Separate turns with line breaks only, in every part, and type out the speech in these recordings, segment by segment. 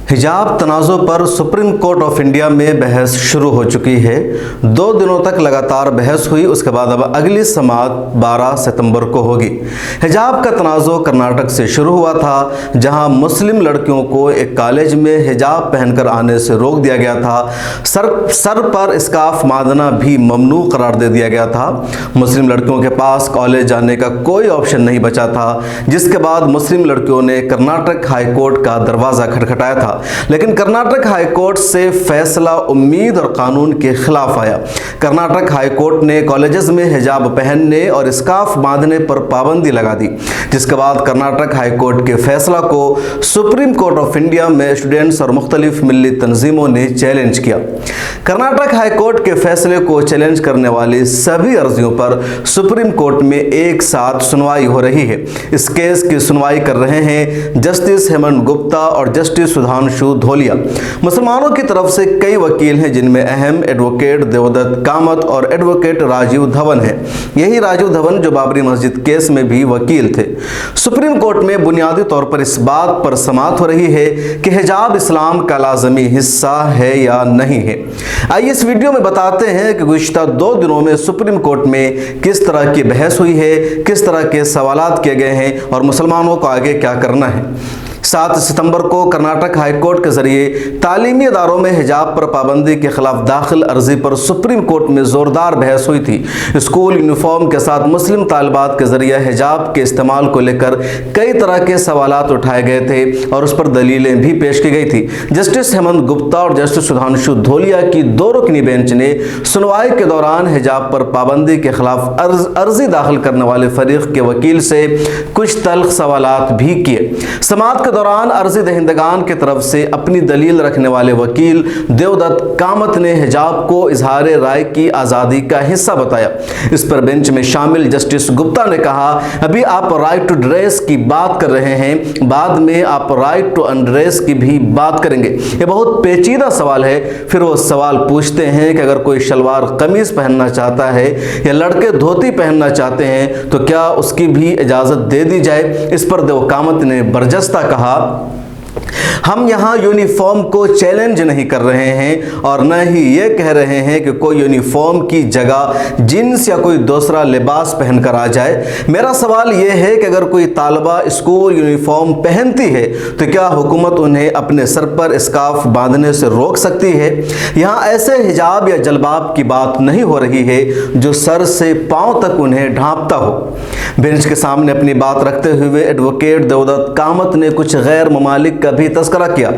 हिजाब तनाज़ो पर supreme court of India में बहस शुरू हो चुकी है। 2 दिनों तक लगातार बहस हुई, उसके बाद अब अगली समाअत 12 सितंबर को होगी। हिजाब का तनाज़ो कर्नाटक से शुरू हुआ था, जहां मुस्लिम लड़कियों को एक कॉलेज में हिजाब पहनकर आने से रोक दिया गया था। सर पर स्कार्फ बांधना भी ममनू करार दे दिया गया था। मुस्लिम लड़कियों के पास कॉलेज जाने का कोई ऑप्शन नहीं बचा था, जिसके बाद मुस्लिम लड़कियों ने कर्नाटक हाई कोर्ट का दरवाज़ा खटखटाया था। लेकिन कर्नाटक हाई कोर्ट से फैसला उम्मीद और कानून के खिलाफ आया। कर्नाटक हाई कोर्ट ने कॉलेजेस में हिजाब पहनने और स्कार्फ बांधने पर पाबंदी लगा दी, जिसके बाद कर्नाटक हाई कोर्ट के फैसला को सुप्रीम कोर्ट ऑफ इंडिया में स्टूडेंट्स और मुख्तलिफ मिली तंजीमों ने चैलेंज किया। कर्नाटक हाई कोर्ट के फैसले को चैलेंज करने वाली सभी अर्जियों पर सुप्रीम कोर्ट में एक साथ सुनवाई हो रही है। इस केस की सुनवाई कर रहे हैं जस्टिस हेमंत गुप्ता और जस्टिस सुधांशु धोलिया। मुसलमानों की तरफ से कई वकील हैं, जिनमें अहम एडवोकेट देवदत्त कामत और एडवोकेट राजीव धवन हैं। यही राजीव धवन जो बाबरी मस्जिद केस में भी वकील थे। सुप्रीम कोर्ट में बुनियादी तौर पर इस बात पर समाअत हो रही है कि हिजाब इस्लाम का लाजमी हिस्सा है या नहीं है। आइए इस वीडियो में बताते हैं कि गुज़िश्ता 2 दिनों में सुप्रीम कोर्ट में किस तरह की बहस हुई है, किस तरह के सवालात किए गए हैं और मुसलमानों को आगे क्या करना है। 7 सितंबर को कर्नाटक हाई कोर्ट के जरिए तालीमी इदारों में हिजाब पर पाबंदी के खिलाफ दाखिल अर्जी पर सुप्रीम कोर्ट में जोरदार बहस हुई थी। स्कूल यूनिफॉर्म के साथ मुस्लिम तालिबात के जरिए हिजाब के इस्तेमाल को लेकर कई तरह के सवालात उठाए गए थे और उस पर दलीलें भी पेश की गई थी। जस्टिस हेमंत गुप्ता और जस्टिस सुधांशु धोलिया की 2 रुकनी बेंच ने सुनवाई के दौरान हिजाब पर पाबंदी के खिलाफ अर्जी दाखिल करने वाले फरीक के वकील से कुछ तल्ख सवालात भी किए। समाअत के दौरान अर्जी दहिंदगान की तरफ से अपनी दलील रखने वाले वकील देवदत्त कामत ने हिजाब को इजहार राय की आज़ादी का हिस्सा बताया। इस पर बेंच में शामिल जस्टिस गुप्ता ने कहा, अभी आप राइट टू ड्रेस की बात कर रहे हैं, बाद में आप राइट टू अनड्रेस की भी बात करेंगे। ये बहुत पेचीदा सवाल है। फिर वो सवाल पूछते हैं कि अगर कोई शलवार कमीज पहनना चाहता है या लड़के धोती पहनना चाहते हैं तो क्या उसकी भी इजाज़त दे दी जाए। इस पर देव कामत ने बरजस्ता कहा, हम यहाँ यूनिफॉर्म को चैलेंज नहीं कर रहे हैं और न ही ये कह रहे हैं कि कोई यूनिफॉर्म की जगह जीन्स या कोई दूसरा लिबास पहनकर आ जाए। मेरा सवाल ये है कि अगर कोई तालिबा स्कूल यूनिफॉर्म पहनती है तो क्या हुकूमत उन्हें अपने सर पर स्कार्फ बांधने से रोक सकती है। यहाँ ऐसे हिजाब या जलबाब की बात नहीं हो रही है जो सर से पाँव तक उन्हें ढांपता हो। बेंच के सामने अपनी बात रखते हुए एडवोकेट देवदत्त कामत ने कुछ गैर ममालिक का भी तस्करा किया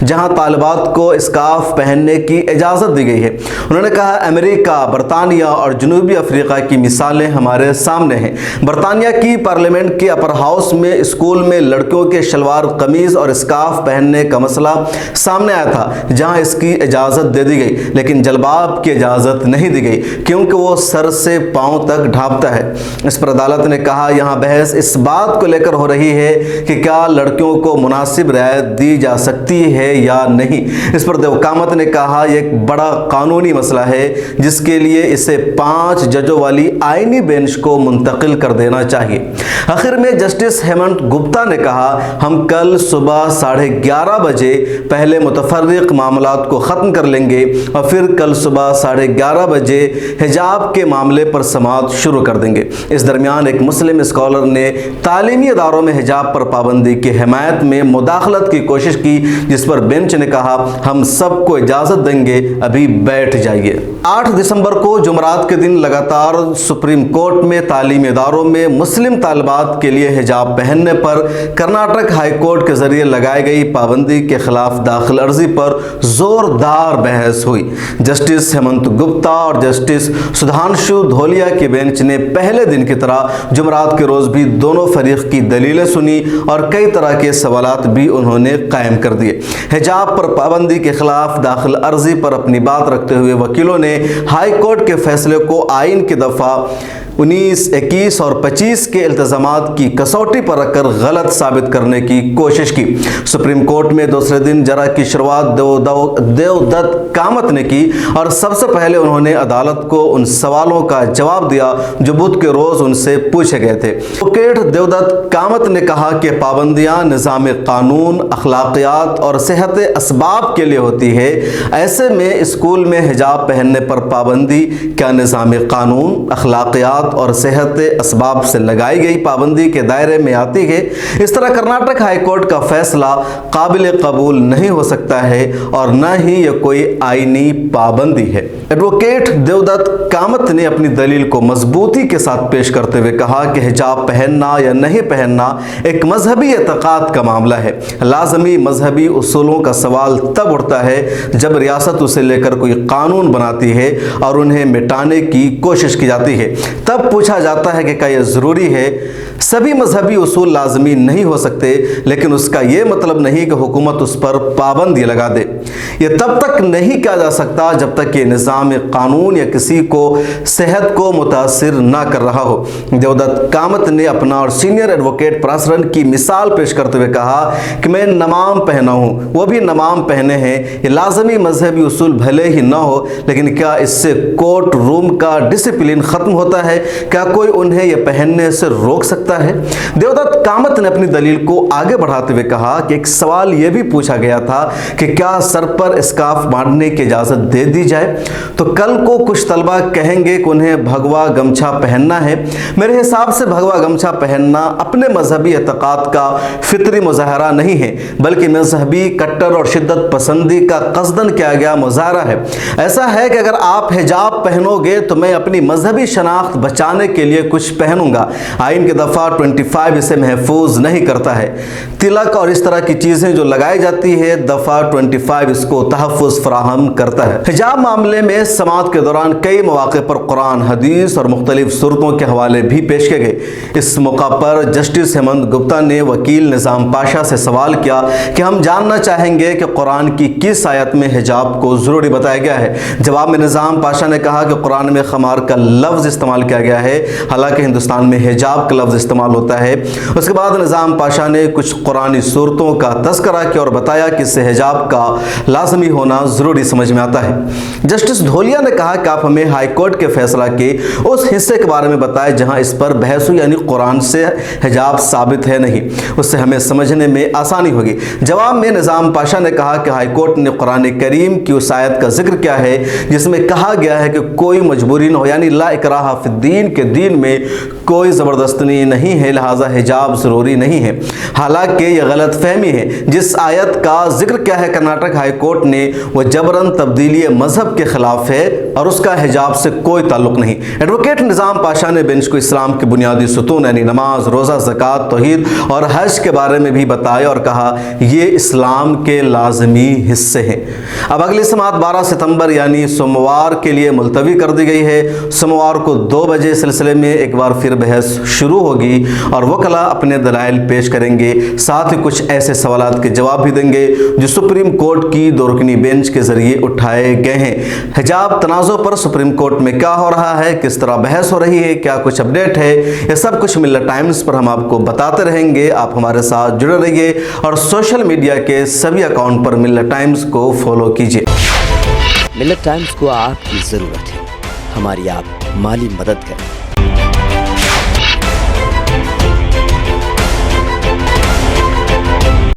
जहां तालिबात को स्कार्फ पहनने की इजाज़त दी गई है। उन्होंने कहा, अमेरिका, बरतानिया और जनूबी अफ्रीका की मिसालें हमारे सामने हैं। बरतानिया की पार्लियामेंट के अपर हाउस में स्कूल में लड़कियों के शलवार कमीज और स्कार्फ पहनने का मसला सामने आया था, जहां इसकी इजाज़त दे दी गई, लेकिन जलबाब की इजाज़त नहीं दी गई क्योंकि वो सर से पाँव तक ढांपता है। इस पर अदालत ने कहा, यहाँ बहस इस बात को लेकर हो रही है कि क्या लड़कियों को मुनासिब रियायत दी जा सकती है या नहीं। इस पर देव कामत ने कहा, यह एक बड़ा कानूनी मसला है जिसके लिए इसे 5 जजों वाली आईनी बेंच को मुंतकिल कर देना चाहिए। आखिर में जस्टिस हेमंत गुप्ता ने कहा, हम कल सुबह 11:30 बजे पहले मुतफर्रिक मामलात को ख़त्म कर लेंगे और फिर कल सुबह 11:30 बजे हिजाब के मामले पर समाअत शुरू कर देंगे। इस दरमियान एक मुस्लिम स्कॉलर ने तालीमी इदारों में हिजाब पर पाबंदी की हिमायत में मुदाखलत की कोशिश की, जिस पर बेंच ने कहा, हम सबको इजाज़त देंगे, अभी बैठ जाइए। 8 दिसंबर को जुमरात के दिन लगातार सुप्रीम कोर्ट में तालीमी इदारों में मुस्लिम तालिबात के लिए हिजाब पहनने पर कर्नाटक हाई कोर्ट के जरिए लगाई गई पाबंदी के खिलाफ दाखिल अर्जी पर जोरदार बहस हुई। जस्टिस हेमंत गुप्ता और जस्टिस सुधांशु धोलिया की बेंच ने पहले दिन की तरह जुमरात के रोज भी दोनों फरीक की दलीलें सुनी और कई तरह के सवालात भी उन्होंने कायम कर दिए। हिजाब पर पाबंदी के खिलाफ दाखिल अर्जी पर अपनी बात रखते हुए वकीलों ने हाई कोर्ट के फैसले को आइन की दफ़ा 19, 21 और 25 के इल्तज़ामात की कसौटी पर रखकर गलत साबित करने की कोशिश की। सुप्रीम कोर्ट में दूसरे दिन जरा की शुरुआत देवदत्त कामत ने की और सबसे पहले उन्होंने अदालत को उन सवालों का जवाब दिया जो बुध के रोज उनसे पूछे गए थे। एडवोकेट देवदत्त कामत ने कहा कि पाबंदियां निज़ाम कानून, अखलाकियात और सेहत असबाब के लिए होती है। ऐसे में स्कूल में हिजाब पहनने पर पाबंदी क्या निज़ाम कानून, अखलाकियात और सेहत असबाब से लगाई गई पाबंदी के दायरे में आती है? इस तरह कर्नाटक हाई कोर्ट का फैसला काबिल कबूल नहीं हो सकता है और न ही यह कोई आईनी पाबंदी है। एडवोकेट देवदत्त कामत ने अपनी दलील को मजबूती के साथ पेश करते हुए कहा कि हिजाब पहनना या नहीं पहनना एक मजहबी एतकाद का मामला है। लाजमी मजहबी उसूलों का सवाल तब उठता है जब रियासत उसे लेकर कोई कानून बनाती है और उन्हें मिटाने की कोशिश की जाती है। तब पूछा जाता है कि क्या यह ज़रूरी है? सभी मजहबी उसूल लाजमी नहीं हो सकते, लेकिन उसका यह मतलब नहीं कि हुकूमत उस पर पाबंदी लगा दे। यह तब तक नहीं किया जा सकता जब तक ये निज़ाम कानून या किसी को सेहत को मुतासिर ना कर रहा हो। देवदत्त कामत ने अपना और सीनियर एडवोकेट परासरन की मिसाल पेश करते हुए कहा कि मैं नमाम पहना हूँ, वो भी नमाम पहने हैं। ये लाजमी मजहबी उसूल भले ही ना हो, लेकिन क्या इससे कोर्ट रूम का डिसिप्लिन ख़त्म होता है? क्या कोई उन्हें यह पहनने से रोक सकता है? देवदत्त कामत ने अपनी दलील को आगे बढ़ाते हुए कहा कि एक सवाल यह भी पूछा गया था कि क्या सर पर स्कार्फ बांधने की इजाज़त दे दी जाए, तो कल को कुछ तलबा कहेंगे कि उन्हें भगवा गमछा पहनना है। मेरे हिसाब से भगवा गमछा पहनना अपने मजहबी एतकाद का फितरी मुजाहरा नहीं है, बल्कि मजहबी कट्टर और शिद्दत पसंदी का कसदन किया गया मुजाहरा है। ऐसा है कि अगर आप हिजाब पहनोगे तो मैं अपनी मजहबी शनाख्त बचाने के लिए कुछ पहनूंगा। आइन की दफ़ा 25 इसे महफूज नहीं करता है। तिलक और इस तरह की चीज़ें जो लगाई जाती है, दफ़ा 25 इसको तहफ़्फ़ुज़ फराहम करता है। हिजाब मामले में समाअत के दौरान कई मौक़े पर कुरान, हदीस और मुख्तलिफ सूरतों के हवाले भी पेश किए गए। इस मौका पर जस्टिस हेमंत गुप्ता ने वकील निज़ाम पाशा से सवाल किया कि हम जानना चाहेंगे कि कुरान की किस आयत में हिजाब को ज़रूरी बताया गया है। जवाब में निज़ाम पाशा ने कहा कि कुरान में खमार का लफ्ज़ इस्तेमाल किया गया है, हालांकि हिंदुस्तान में हिजाब का लफ्ज़ इस्तेमाल होता है। उसके बाद निज़ाम पाशा ने कुछ कुरानी सूरतों का तज़किरा किया और बताया कि इससे हिजाब का लाजमी होना ज़रूरी समझ में आता है। जस्टिस ढोलिया ने कहा कि आप हमें हाई कोर्ट के फैसला के उस हिस्से के बारे में बताएं जहां इस पर बहस हुई, यानी कुरान से हिजाब साबित है नहीं, उससे हमें समझने में आसानी होगी। जवाब में निज़ाम पाशा ने कहा कि हाई कोर्ट ने कुरान करीम की उस आयत का जिक्र किया है जिसमें कहा गया है कि कोई मजबूरी न हो, यानी ला इकराह फिद्दीन के दीन में कोई ज़बरदस्ती नहीं है, लिहाजा हिजाब ज़रूरी नहीं है। हालांकि यह गलत फहमी है। जिस आयत का जिक्र किया है कर्नाटक हाई कोर्ट ने, वह जबरन तब्दीली मजहब के खिलाफ है और उसका हिजाब से कोई ताल्लुक नहीं। एडवोकेट निज़ाम पाशा ने बेंच को इस्लाम के बुनियादी सुतून यानी नमाज, रोज़ा, ज़कात, तौहीद और हज के बारे में भी बताया और कहा ये इस्लाम के लाजमी हिस्से हैं। अब अगली समाअत 12 सितंबर यानी सोमवार के लिए मुलतवी कर दी गई है। सोमवार को 2 बजे सिलसिले में एक बार फिर बहस शुरू होगी और वकला अपने दलाइल पेश करेंगे, साथ ही कुछ ऐसे सवालात के जवाब भी देंगे जो सुप्रीम कोर्ट की 2 रुकनी बेंच के जरिए उठाए गए हैं। हिजाब तनाज़ो पर सुप्रीम कोर्ट में क्या हो रहा है, किस तरह बहस हो रही है, क्या कुछ अपडेट है, यह सब कुछ मिल्लत टाइम्स पर हम आपको बताते रहेंगे। आप हमारे साथ जुड़े रहिए और सोशल मीडिया के सभी अकाउंट पर मिल्लत टाइम्स को फॉलो कीजिए।
मिल्लत टाइम्स को आपकी ज़रूरत है, हमारी आप माली मदद करें।